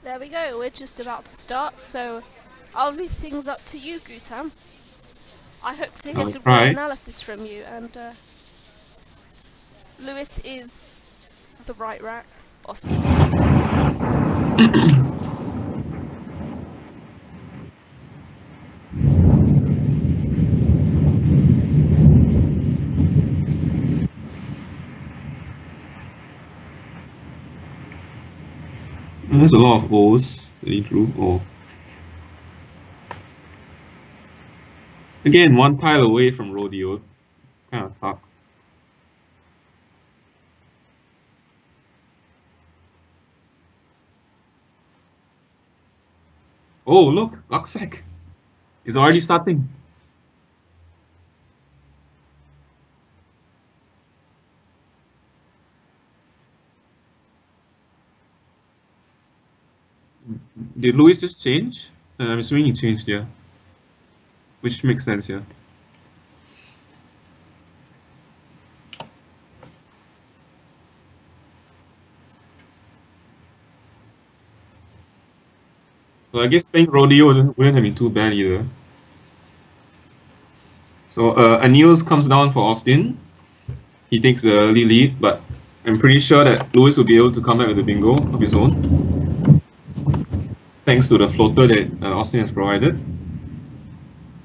There we go, we're just about to start, so I'll leave things up to you, Goutham. I hope to hear I'll some great try. analysis from you, and Lewis is the right rack, Austin is the left. There's a lot of O's that he drew. Oh. Again, one tile away from rodeo. Kind of sucks. Oh, look, Luxac is already starting. Did Louis just change? I'm assuming he changed, yeah. Which makes sense, yeah. So I guess playing rodeo wouldn't have been too bad either. So Anils comes down for Austin. He takes the early lead, but I'm pretty sure that Louis will be able to come back with a bingo of his own, thanks to the floater that Austin has provided.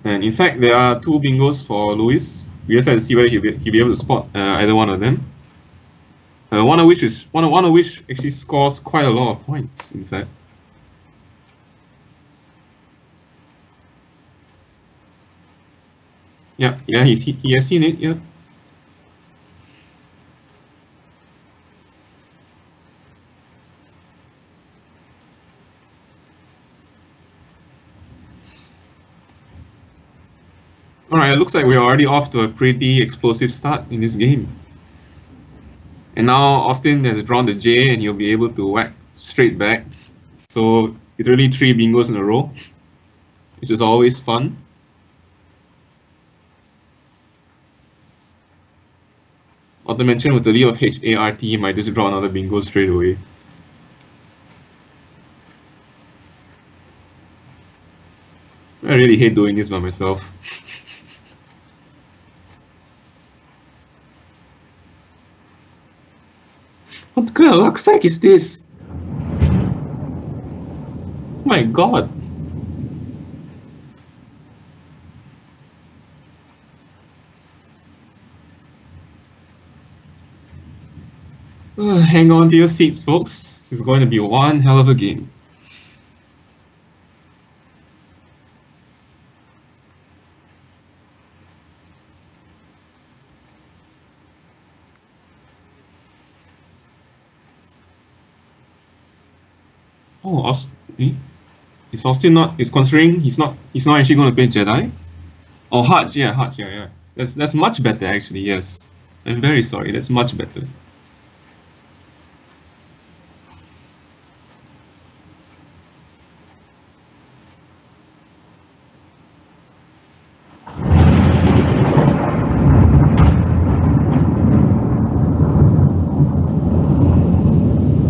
And in fact, there are two bingos for Louis. We just have to see whether he'll be able to spot either one of them. One of which actually scores quite a lot of points. In fact. Yeah, he has seen it. Yeah. All right, it looks like we're already off to a pretty explosive start in this game. And now Austin has drawn the J, and he'll be able to whack straight back. So literally 3 bingos in a row, which is always fun. Not to mention with the lead of HART, he might just draw another bingo straight away. I really hate doing this by myself. What kind of luck sack is this? Oh my god. Hang on to your seats, folks. This is going to be one hell of a game. Oh, is Austin not? Is considering he's not. He's not actually going to play Jedi. Oh, Hutch. Yeah, Hutch. Yeah, yeah. That's much better actually. Yes. I'm very sorry. That's much better.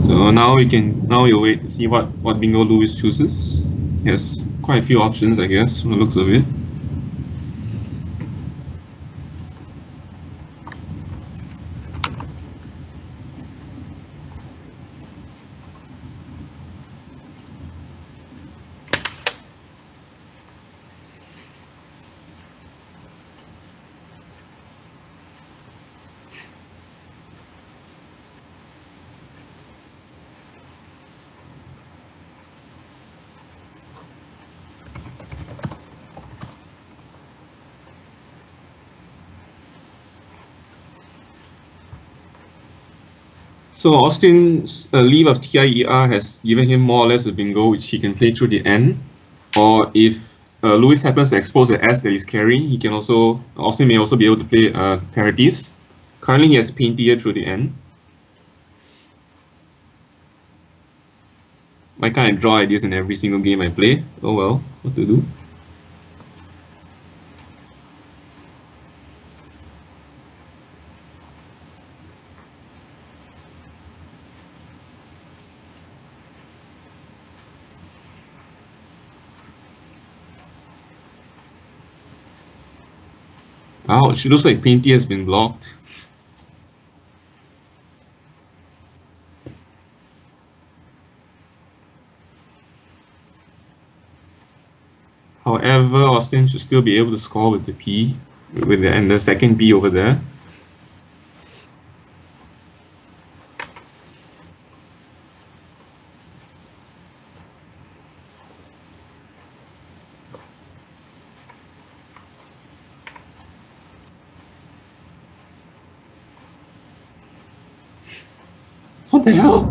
So now we'll wait to see what bingo Lewis chooses. He has quite a few options, I guess, from the looks of it. So Austin's leave of TIER has given him more or less a bingo which he can play through the end. Or if Lewis happens to expose the S that he's carrying, Austin may also be able to play parities. Currently he has Paintier through the end. Why can't I draw ideas in every single game I play? Oh well, what to do? Ouch, it looks like Painty has been blocked. However, Austin should still be able to score with the P, and the second B over there. What the hell?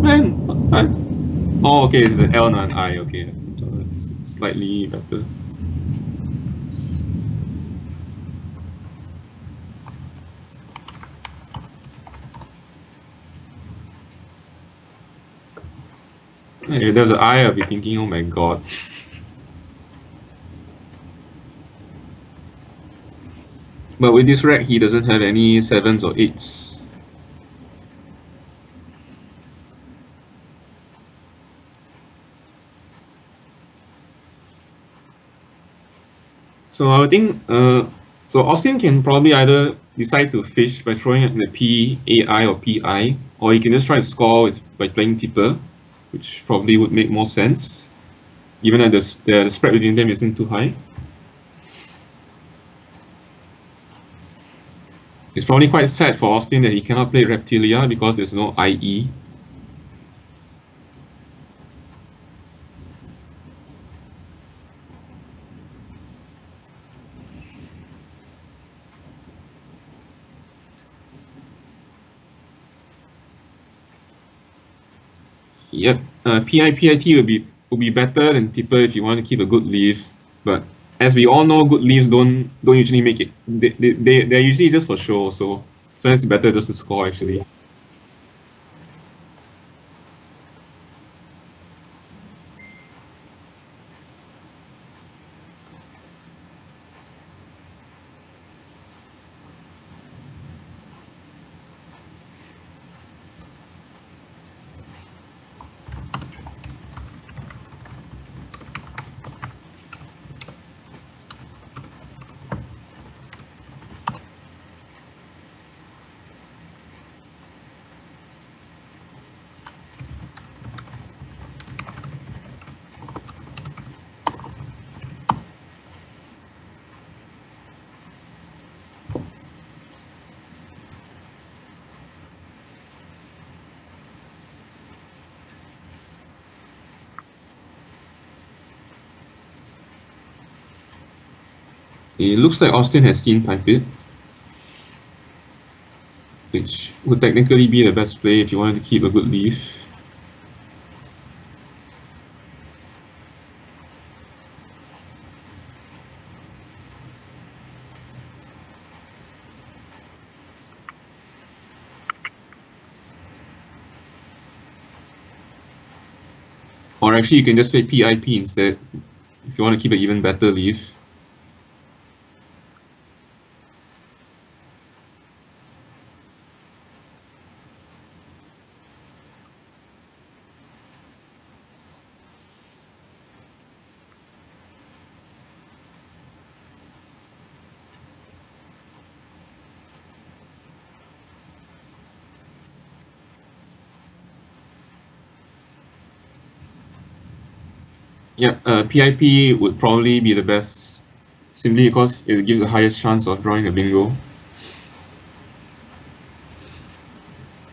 Man, oh, okay, it's an L, not an I, okay. It's slightly better. If there's an I, I'll be thinking, oh my god. But with this rack, he doesn't have any 7s or 8s. So I think, so Austin can probably either decide to fish by throwing in the P, AI, or PI, or he can just try to score by playing tipper, which probably would make more sense, given that the spread between them isn't too high. It's probably quite sad for Austin that he cannot play Reptilia because there's no IE. Yep, PIT will be better than tipper if you want to keep a good leaf, but as we all know, good leaves don't usually make it. They're usually just for show, so it's better just to score actually. It looks like Austin has seen Pipe It, which would technically be the best play if you wanted to keep a good leaf. Or actually, you can just play PIP instead if you want to keep an even better leaf. Yeah, PIP would probably be the best, simply because it gives the highest chance of drawing a bingo.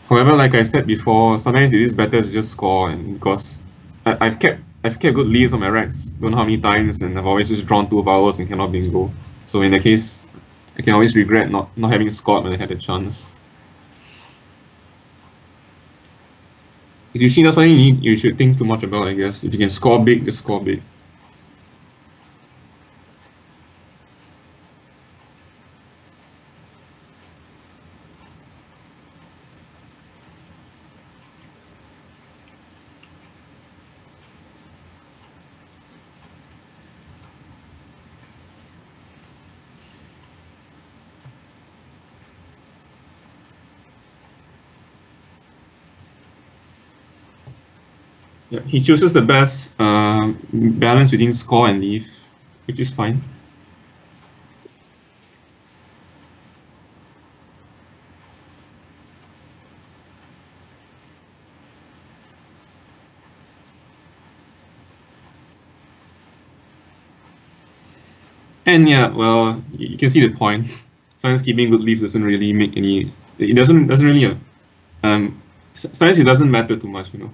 However, like I said before, sometimes it is better to just score, and because I've kept good leads on my racks, don't know how many times, and I've always just drawn 2 vowels and cannot bingo. So in that case, I can always regret not having scored when I had a chance. It's usually not something you should think too much about, I guess. If you can score big, just score big. Yeah, he chooses the best balance between score and leaf, which is fine. And yeah, well, you can see the point. Sometimes keeping good leaves doesn't really make any. It doesn't really. Sometimes it doesn't matter too much, you know.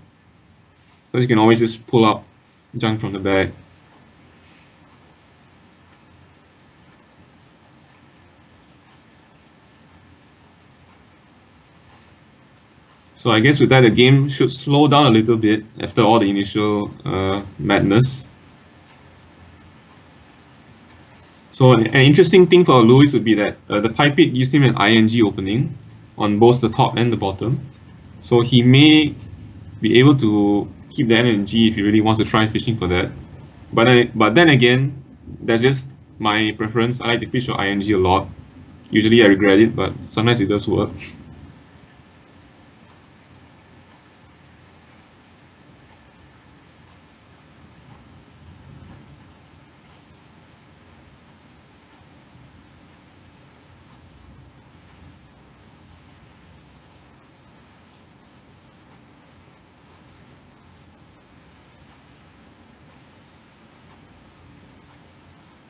Because you can always just pull out junk from the bag. So I guess with that, the game should slow down a little bit after all the initial madness. So an interesting thing for Lewis would be that the pipe it gives him an ing opening on both the top and the bottom. So he may be able to keep the NNG if he really wants to try fishing for that. But then again, that's just my preference. I like to fish for ing a lot. Usually I regret it, but sometimes it does work.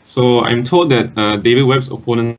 So I'm told that David Webb's opponent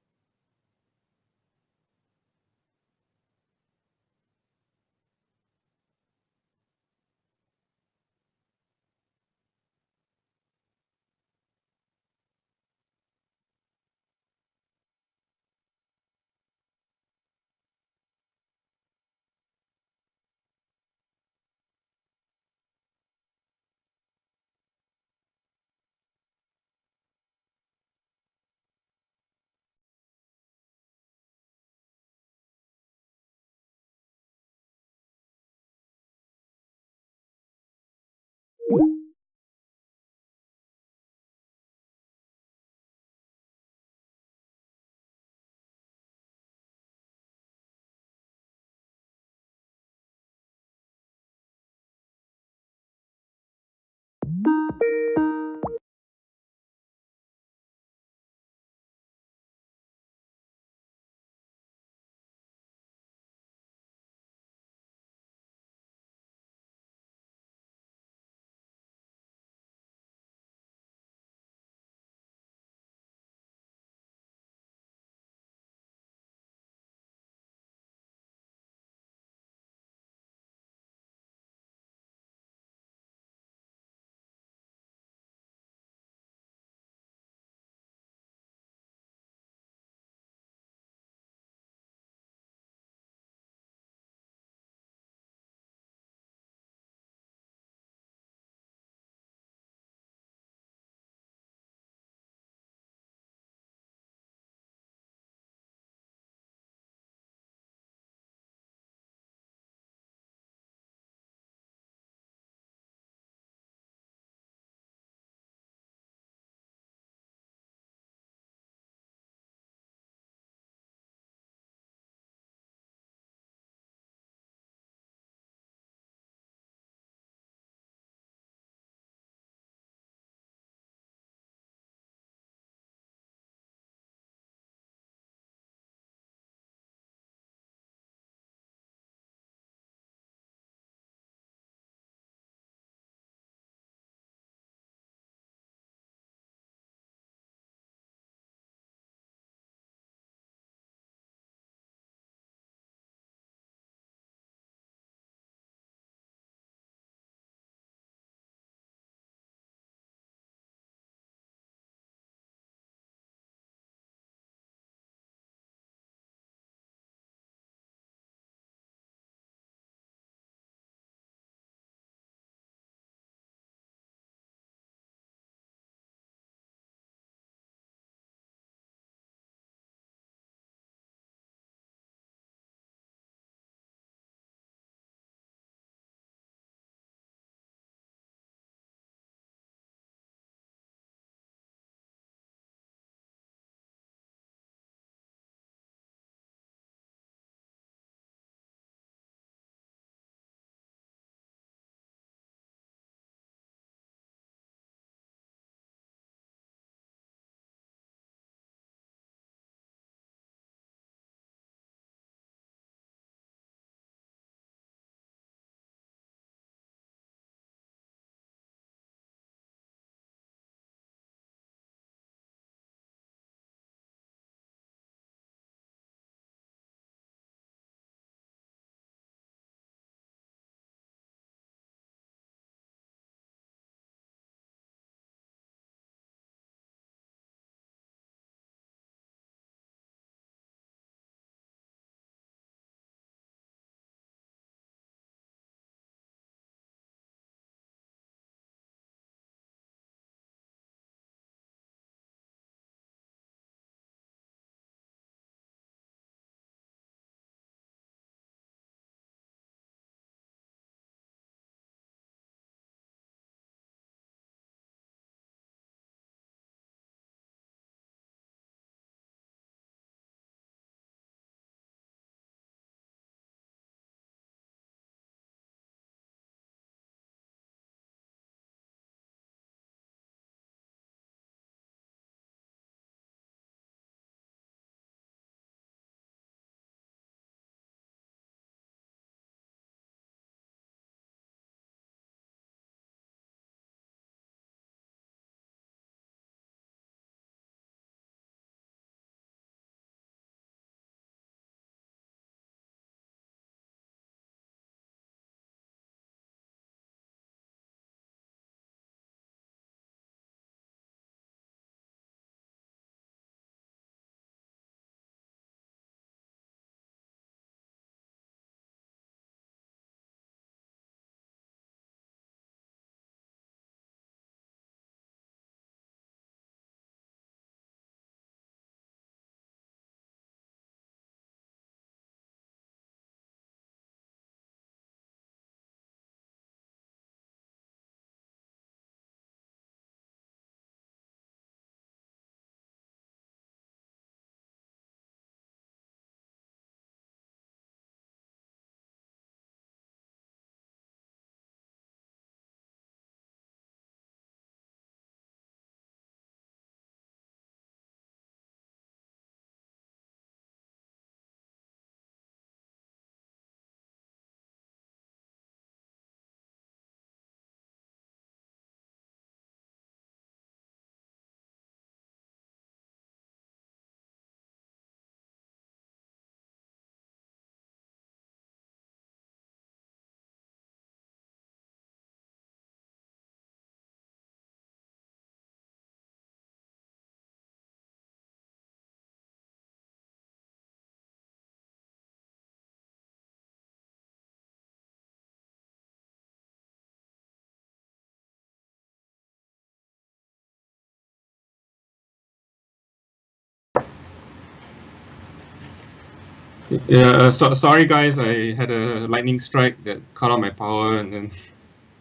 Yeah, sorry guys, I had a lightning strike that cut off my power, and then,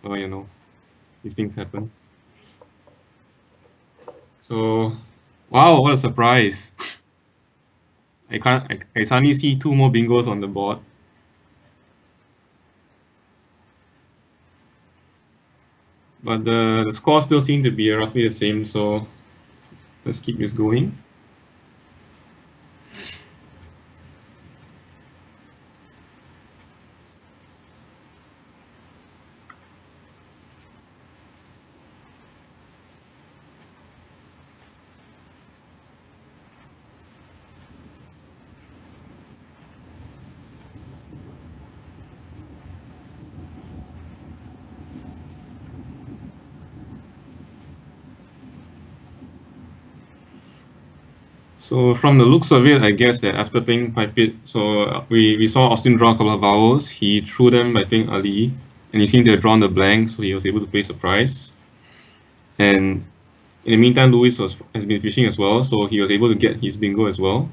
well, you know, these things happen. So, wow, what a surprise! I suddenly see two more bingos on the board. But the score still seem to be roughly the same, so let's keep this going. So from the looks of it, I guess that after playing Pipe It, so we saw Austin draw a couple of vowels. He threw them by playing Ali, and he seemed to have drawn the blank, so he was able to play surprise. And in the meantime, Louis has been fishing as well, so he was able to get his bingo as well,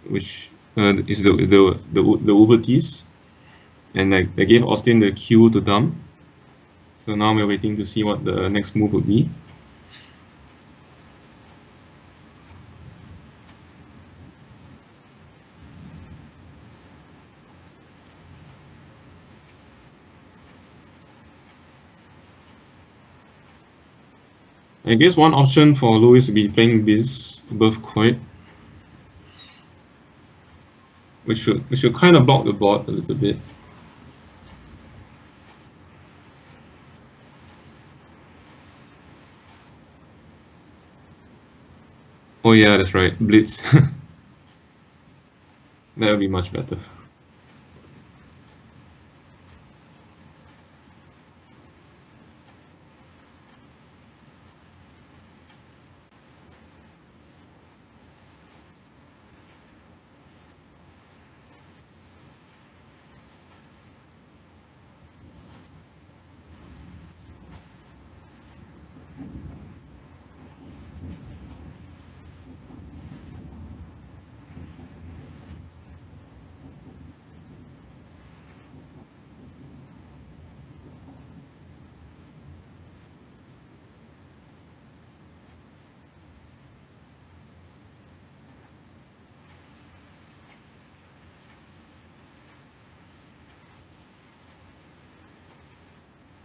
which is the Uber tease. And they gave Austin the cue to dump. So now we're waiting to see what the next move would be. I guess one option for Louis would be playing this above quite, which should kind of block the board a little bit. Oh yeah, that's right, blitz. That would be much better.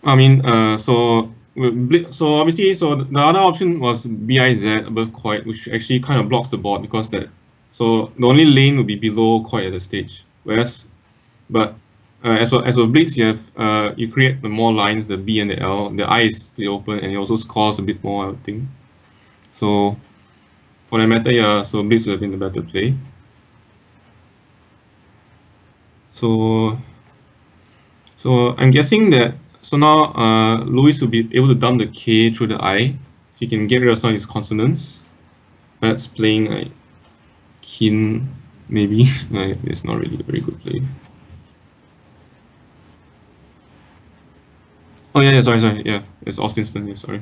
I mean, so obviously, so the other option was BIZ above quite, which actually kind of blocks the board because that, so the only lane would be below quite at the stage. Whereas, but as for blitz, you create the more lines, the B and the L. The I is still open, and it also scores a bit more, I would think. So for that matter, yeah, so blitz would have been the better play. So so I'm guessing that so now Louis will be able to dump the K through the I, so he can get rid of some of his consonants. That's playing like kin, maybe. It's not really a very good play. Oh yeah, sorry, yeah, it's Austin's turn. Yeah, sorry.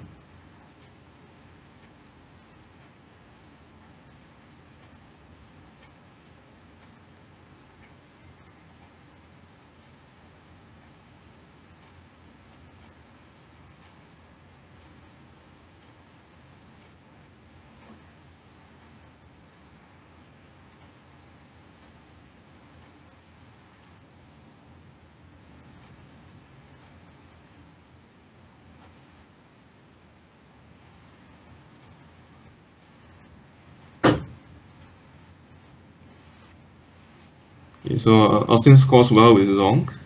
Okay, so Austin scores well with Zonk.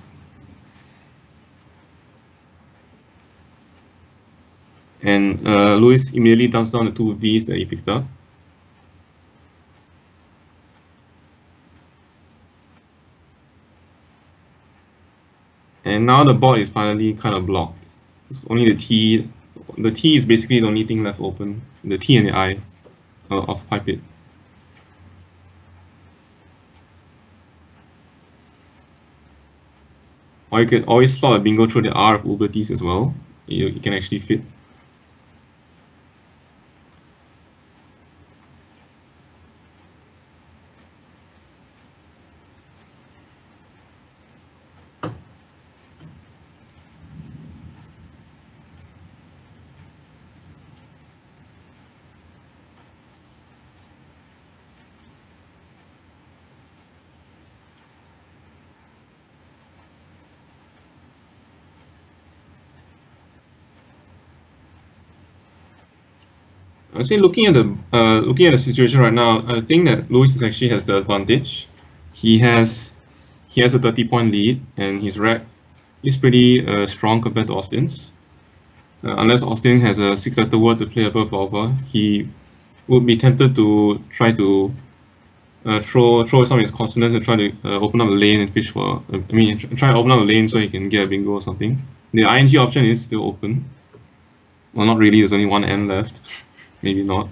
And Louis immediately dumps down the two V's that he picked up. And now the board is finally kind of blocked. It's only the T. The T is basically the only thing left open. The T and the I of Pipe It. Or you could always slot a bingo through the R of Uber T's as well. You can actually fit. I say looking at the situation right now, I think that Lewis actually has the advantage. He has a 30-point lead, and his rack is pretty strong compared to Austin's. Unless Austin has a 6-letter word to play above Volva, he would be tempted to try to throw some of his consonants and try to open up a lane and fish for. Try to open up a lane so he can get a bingo or something. The ing option is still open. Well, not really. There's only one N left. Maybe not.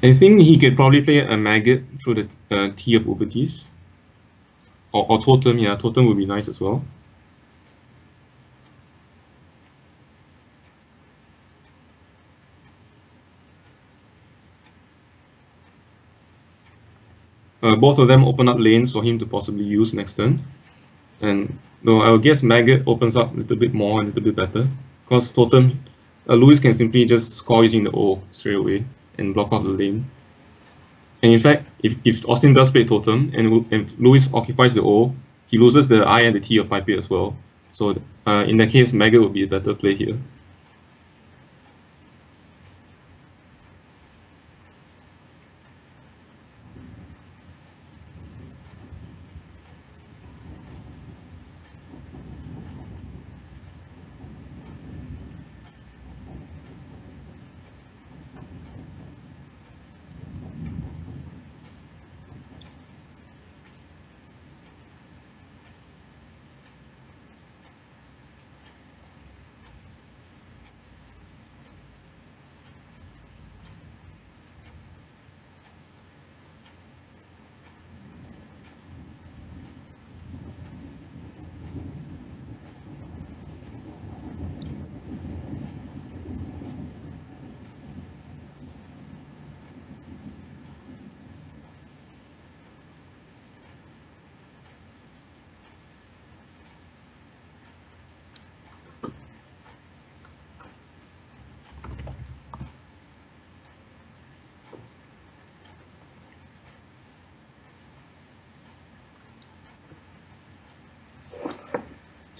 I think he could probably play a maggot through the T of Uberties. Or totem, yeah, totem would be nice as well. Both of them open up lanes for him to possibly use next turn. And though I would guess maggot opens up a little bit more and a little bit better. Because totem, Lewis can simply just score using the O straight away and block out the lane. And in fact, if Austin does play totem and Lewis occupies the O, he loses the I and the T of Pipe as well. So in that case, maggot would be a better play here.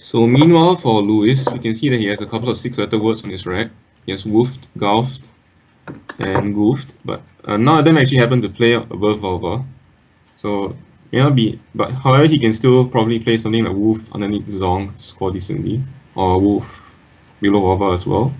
So meanwhile for Lewis, we can see that he has a couple of 6-letter words on his rack. He has woofed, gouthed, and goofed, but none of them actually happen to play above Volva. So may not be, but however he can still probably play something like woof underneath Zong to score decently, or woof below Volva as well.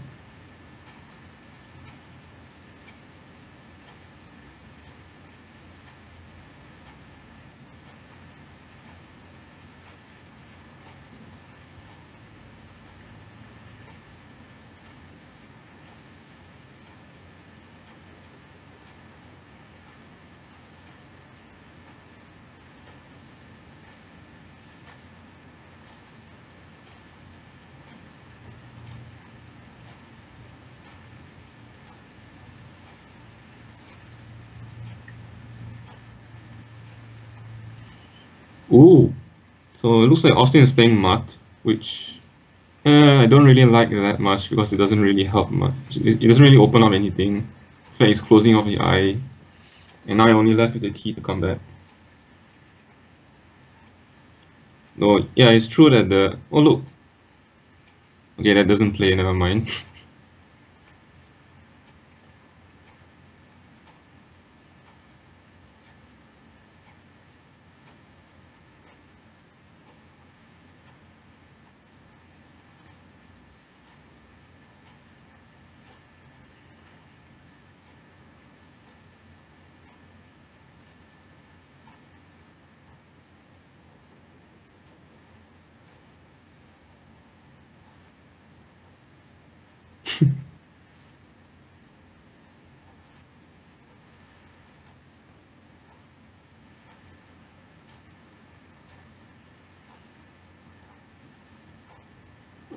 Ooh, so it looks like Austin is playing Mutt, which I don't really like that much because it doesn't really help much. It doesn't really open up anything. In fact, it's closing off the eye, and now I only left with the T to come back. No, yeah, it's true that the oh look, okay, that doesn't play. Never mind.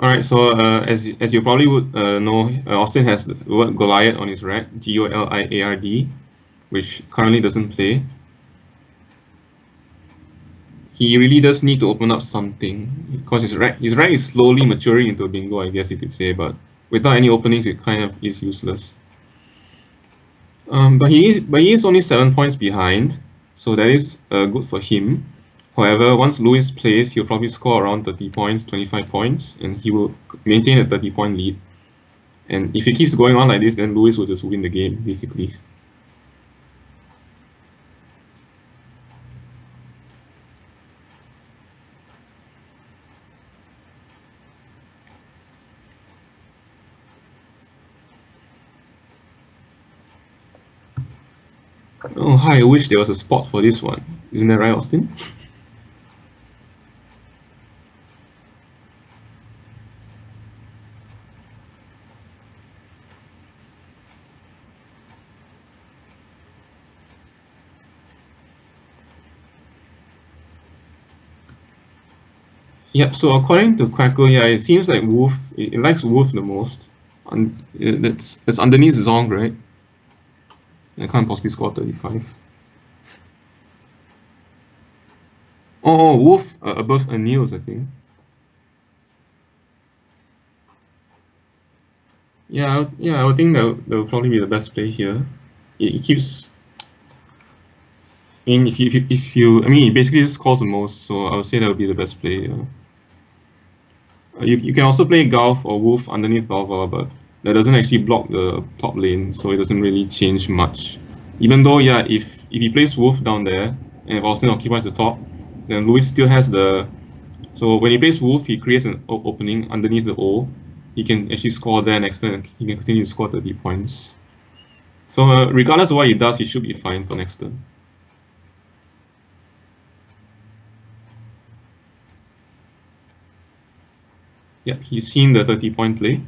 All right, so as you probably would know, Austin has the word Goliath on his rack, Goliard, which currently doesn't play. He really does need to open up something because his rack is slowly maturing into a bingo, I guess you could say, but without any openings, it kind of is useless. But he is only 7 points behind, so that is good for him. However, once Lewis plays, he'll probably score around 30 points, 25 points, and he will maintain a 30-point lead. And if it keeps going on like this, then Lewis will just win the game, basically. Oh, hi, I wish there was a spot for this one. Isn't that right, Austin? Yep, so according to Crackle, yeah, it seems like Wolf, it likes Wolf the most. It's underneath Zong, right? I can't possibly score 35. Oh, Wolf above Anil's, I think. Yeah, I would think that will probably be the best play here. It keeps. I mean, I mean, it basically just scores the most, so I would say that would be the best play. You can also play Golf or Wolf underneath Balva, but that doesn't actually block the top lane, so it doesn't really change much. Even though, yeah, if he plays Wolf down there, and if Austin occupies the top, then Lewis still has the. So when he plays Wolf, he creates an opening underneath the O. He can actually score there next turn. He can continue to score 30 points. So regardless of what he does, he should be fine for next turn. Yeah, he's seen the 30-point play.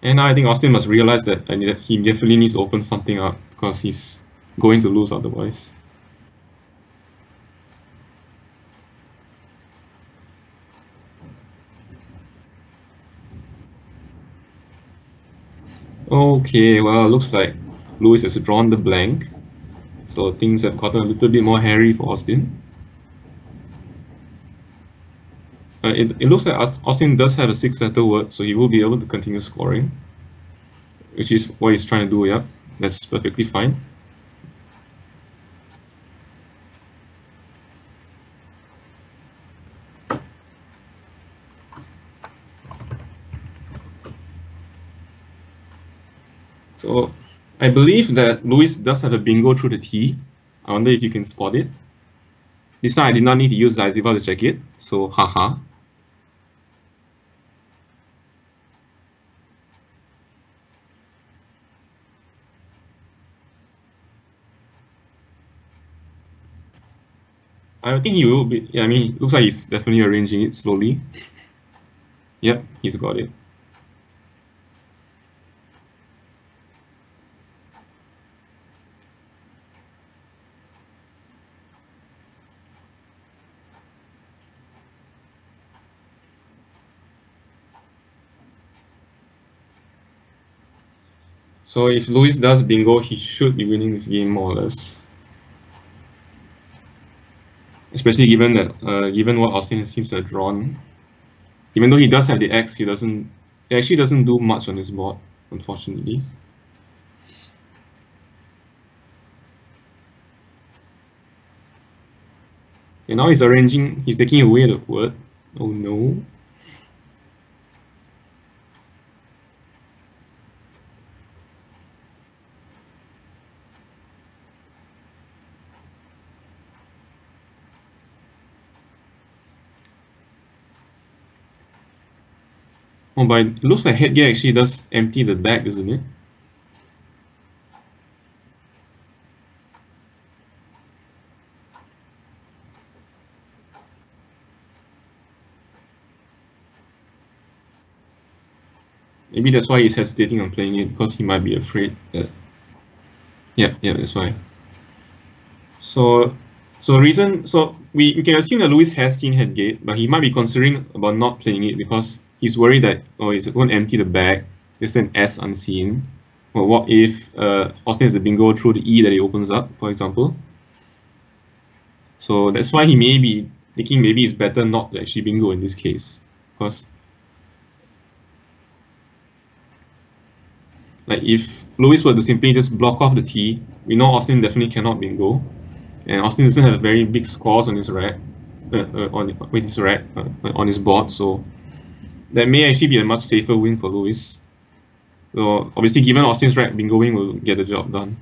And now I think Austin must realize that he definitely needs to open something up because he's going to lose otherwise. Okay, well, it looks like Lewis has drawn the blank. So things have gotten a little bit more hairy for Austin. It looks like Austin does have a 6-letter word, so he will be able to continue scoring, which is what he's trying to do, yeah. That's perfectly fine. So I believe that Lewis does have a bingo through the T. I wonder if you can spot it. This time I did not need to use Zyziva to check it, so haha. I think he will be. Yeah, I mean, it looks like he's definitely arranging it slowly. Yep, he's got it. So if Lewis does bingo, he should be winning this game more or less. Especially given that, given what Austin seems to have drawn. Even though he does have the X, it actually doesn't do much on his board, unfortunately. And now he's taking away the word. Oh no. Oh, but it looks like headgear actually does empty the bag, doesn't it? Maybe that's why he's hesitating on playing it, because he might be afraid that Yeah, that's why. So we can assume that Lewis has seen Headgate, but he might be considering about not playing it because he's worried that it's going to empty the bag. There's an S unseen. Well, what if Austin has a bingo through the E that he opens up, for example? So that's why he may be thinking maybe it's better not to actually bingo in this case, because like if Lewis were to simply just block off the T, we know Austin definitely cannot bingo, and Austin doesn't have very big scores on his rack, with his rack on his board, so that may actually be a much safer win for Lewis. So obviously, given Austin's rack, bingoing will get the job done.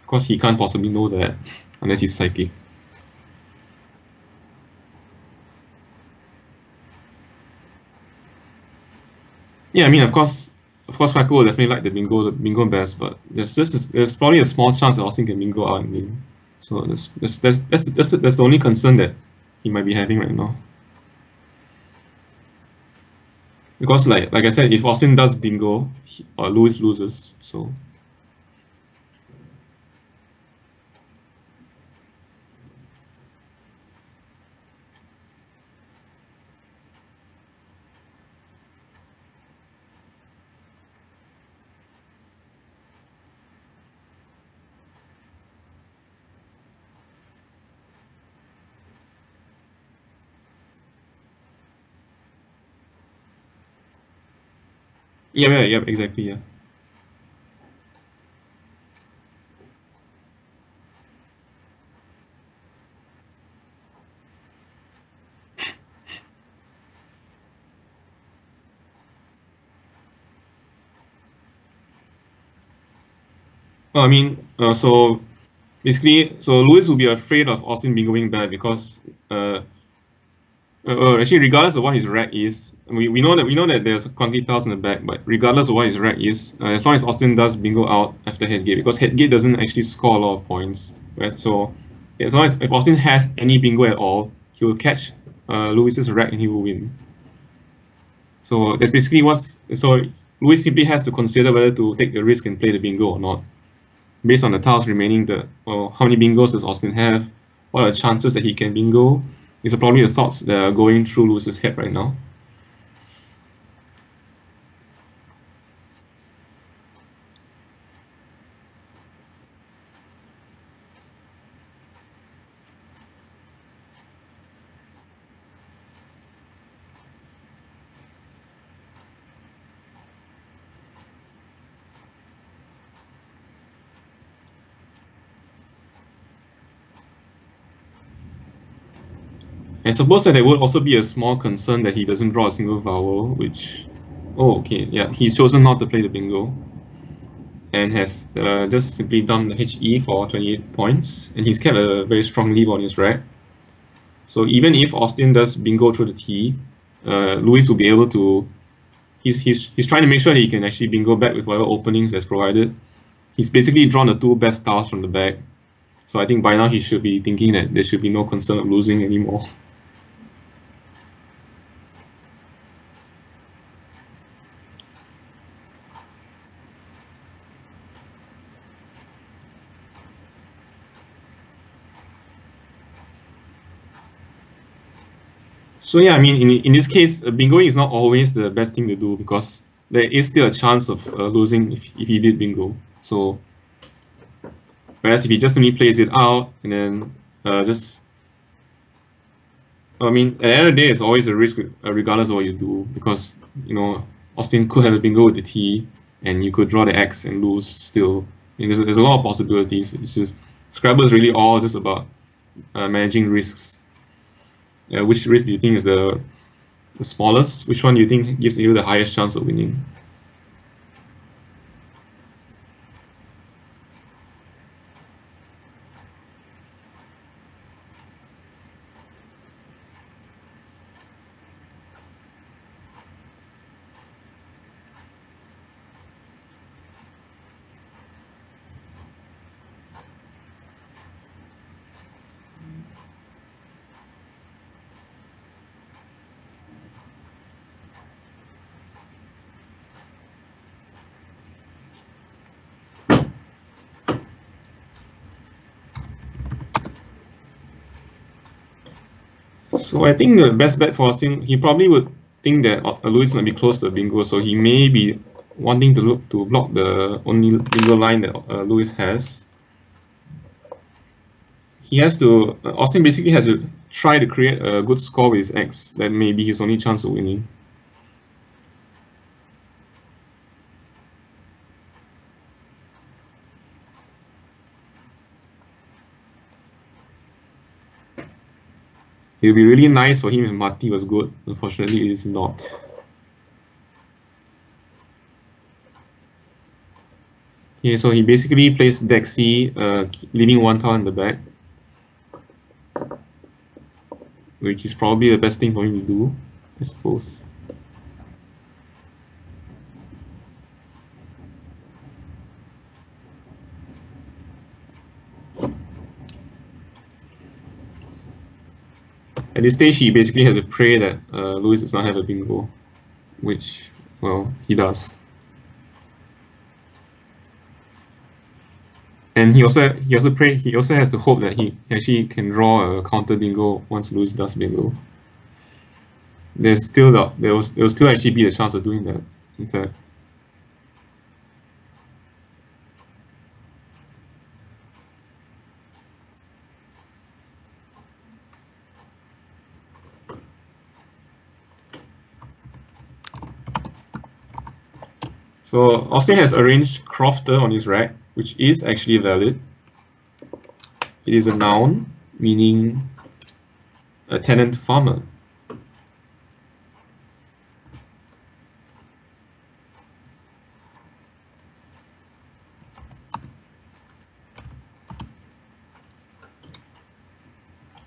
Of course, he can't possibly know that unless he's psychic. Yeah, I mean, of course, Paco will definitely like the bingo best, but there's probably a small chance that Austin can bingo out and win. So that's the only concern that he might be having right now. Because like I said, if Austin does bingo, Lewis loses. So yeah, exactly, yeah. Well, I mean, so basically, so Lewis will be afraid of Austin bingoing bad because actually, regardless of what his rack is, we know that there's clunky tiles in the back, but regardless of what his rack is, as long as Austin does bingo out after Headgate, because Headgate doesn't actually score a lot of points, right? So as long as if Austin has any bingo at all, he will catch Lewis's rack and he will win. So that's basically what's so Lewis simply has to consider whether to take the risk and play the bingo or not, based on the tiles remaining. How many bingos does Austin have? What are the chances that he can bingo? These are probably the thoughts that are going through Lewis's head right now. I suppose that there would also be a small concern that he doesn't draw a single vowel, which, oh, okay, yeah, he's chosen not to play the bingo and has just simply dumped the HE for 28 points, and he's kept a very strong lead on his rack. So even if Austin does bingo through the T, Lewis will be able to. He's trying to make sure that he can actually bingo back with whatever openings that's provided. He's basically drawn the two best tiles from the back, so I think by now he should be thinking that there should be no concern of losing anymore. So yeah, I mean, in this case, bingoing is not always the best thing to do because there is still a chance of losing if he did bingo. So whereas if he just simply plays it out and then just, I mean, at the end of the day, it's always a risk regardless of what you do because Austin could have a bingo with the T and you could draw the X and lose still. I mean, there's a lot of possibilities. It's just Scrabble is really all just about managing risks. Which risk do you think is the smallest? Which one do you think gives you the highest chance of winning? So I think the best bet for Austin, he probably would think that Lewis might be close to bingo, so he may be wanting to look to block the only bingo line that Lewis has. He has to, Austin basically has to try to create a good score with his X. That may be his only chance of winning. It would be really nice for him if Marty was good. Unfortunately, it is not. Okay, so he basically plays deck C, leaving one tile in the back, which is probably the best thing for him to do, I suppose. At this stage, he basically has to pray that Lewis does not have a bingo, which, well, he does. And he also has to hope that he actually can draw a counter bingo once Lewis does bingo. There will still actually be the chance of doing that, in fact. So Austin has arranged crofter on his rack, which is actually valid. It is a noun, meaning a tenant farmer.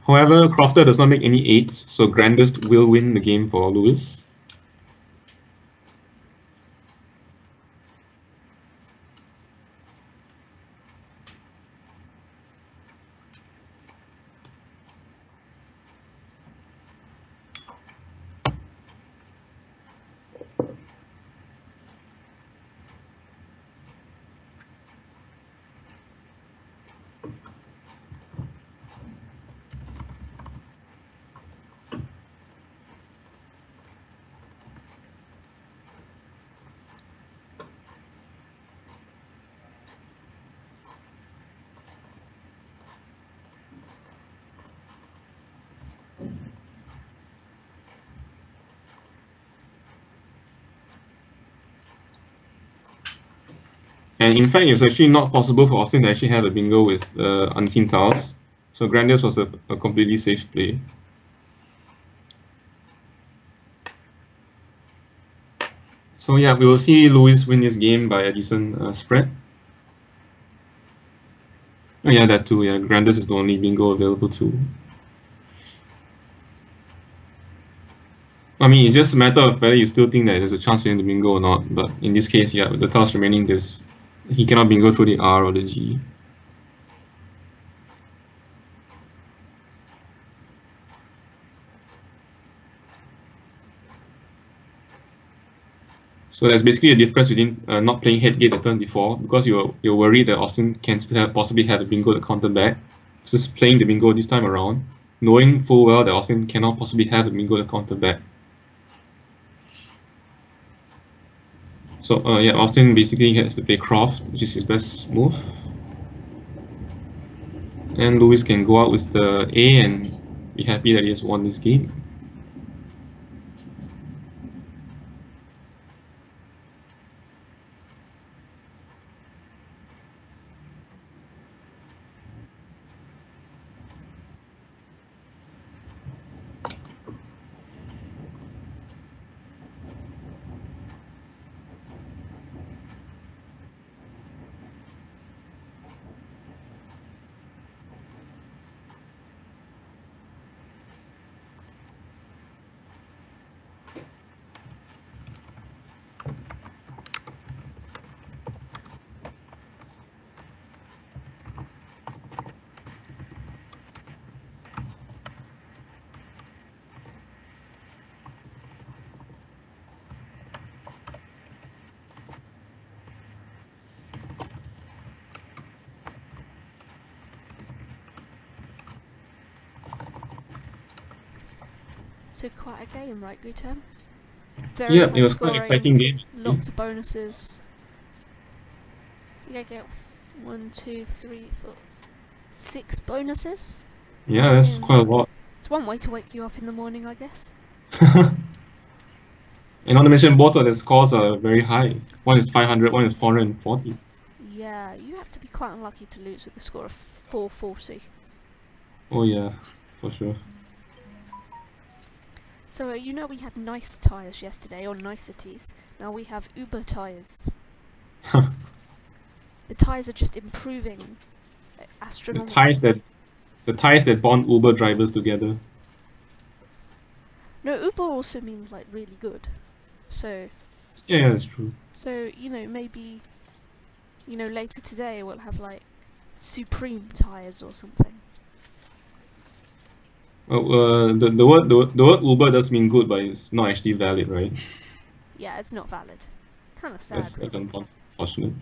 However, crofter does not make any 8s, so grandest will win the game for Lewis. And in fact, it's actually not possible for Austin to actually have a bingo with unseen tiles. So grandest was a completely safe play. So yeah, we will see Lewis win this game by a decent spread. Oh yeah, that too. Yeah, grandest is the only bingo available too. I mean, it's just a matter of whether you still think that there's a chance for him to bingo or not. But in this case, yeah, with the tiles remaining, he cannot bingo through the R or the G. So there's basically a difference between not playing headgate the turn before, because you're worried that Austin can still possibly have a bingo to counter back, versus playing the bingo this time around, knowing full well that Austin cannot possibly have a bingo to counter back. So yeah, Austin basically has to play Croft, which is his best move. And Lewis can go out with the A and be happy that he has won this game. So quite a game, right, Goutham? Very Yeah, high it was quite an scoring, exciting game. lots of bonuses. You get 1, 2, 3, 4, 6 bonuses. Yeah, that's quite a lot. It's one way to wake you up in the morning, I guess. And not to mention, both of the scores are very high. One is 500, one is 440. Yeah, you have to be quite unlucky to lose with a score of 440. Oh yeah, for sure. So you know we had nice tyres yesterday, or niceties. Now we have Uber tyres. The tyres are just improving The astronomically. ties that bond Uber drivers together. No, Uber also means like really good. So Yeah, that's true. So, you know, maybe, you know, later today we'll have like Supreme tyres or something. The word Uber does mean good, but it's not actually valid, right? Yeah, it's not valid. Kind of sad, That's really. unfortunate.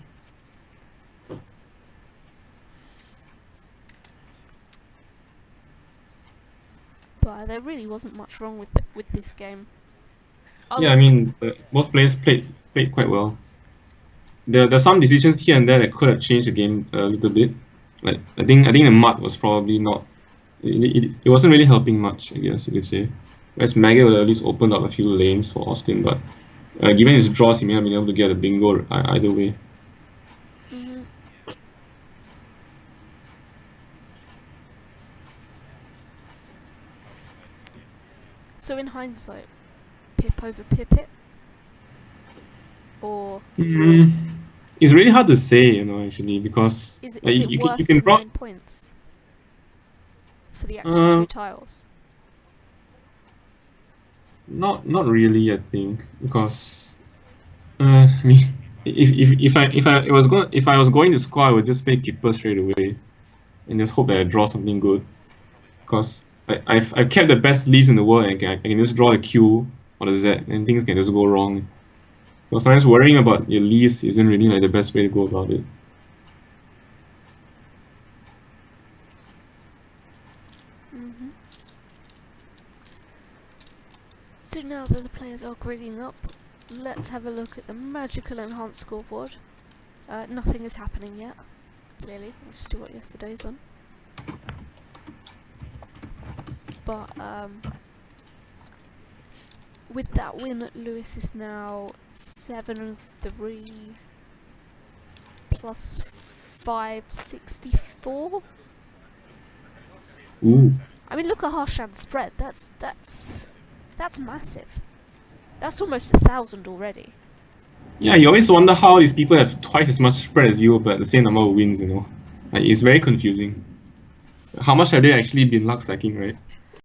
But there really wasn't much wrong with this game. Yeah, I mean, most players played quite well. There's some decisions here and there that could have changed the game a little bit. Like I think the mud was probably not. It wasn't really helping much, I guess you could say. Whereas Mackay would at least opened up a few lanes for Austin, but given his draws, he may have been able to get a bingo either way. Mhm. So in hindsight, pip over pip it? Or It's really hard to say, you know, actually, because is like, it worth you can the draw. 9 points for the extra 2 tiles? Not really, I think, because I mean, if I was going to score, I would just play keeper straight away, and just hope that I draw something good, because I've kept the best leaves in the world, and I can just draw a Q or the Z, and things can just go wrong. So sometimes worrying about your leaves isn't really like the best way to go about it. So now that the players are gridding up, let's have a look at the magical enhanced scoreboard. Nothing is happening yet, clearly. We've still got yesterday's one. But with that win, Lewis is now 7-3 plus 564. Ooh. I mean, look at Harshan's spread. That's massive. That's almost 1,000 already. Yeah, you always wonder how these people have twice as much spread as you, but the same number of wins. You know, like, it's very confusing. How much have they actually been luck stacking, right?